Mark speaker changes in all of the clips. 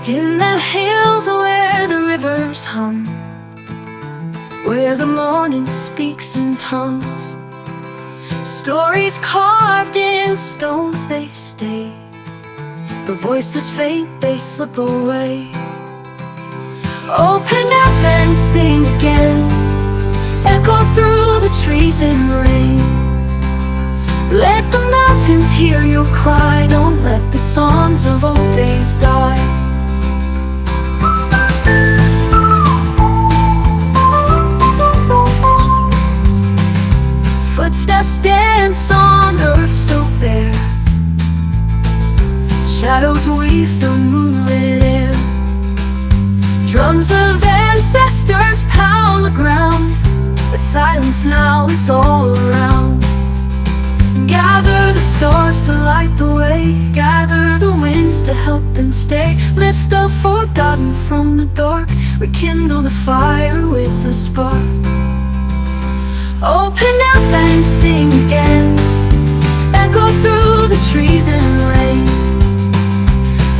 Speaker 1: In the hills where the rivers hum, where the morning speaks in tongues, stories carved in stones they stay. The voices faint, they slip away. Open up and sing again, echo through the trees in rain. Let the mountains hear your cry, don't let the songs of old days die. Footsteps dance on earth so bare, shadows weave the moonlit air. Drums of ancestors pound the ground, but silence now is all around. Gather the stars to light the way, gather the winds to help them stay. Lift the forgotten from the dark, rekindle the fire with a spark. Open up and sing again, echo through the trees in rain.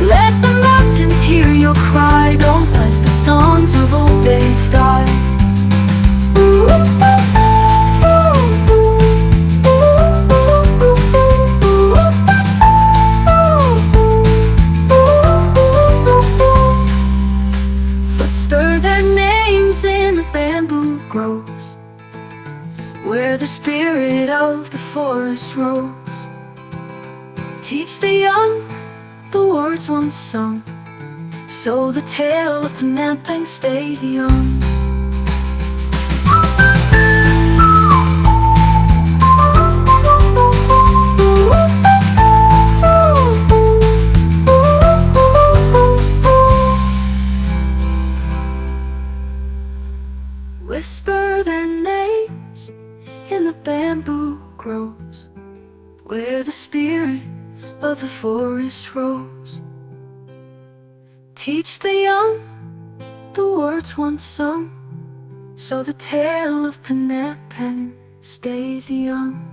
Speaker 1: Let the mountains hear your cry, don't let the songs of old days die. Let's stir their names in the bamboo groves, where the spirit of the forest rose. Teach the young the words once sung, so the tale of Penampang stays young. Whisper their names in the bamboo groves, where the spirit of the forest rose. Teach the young the words once sung, so the tale of Penampang stays young.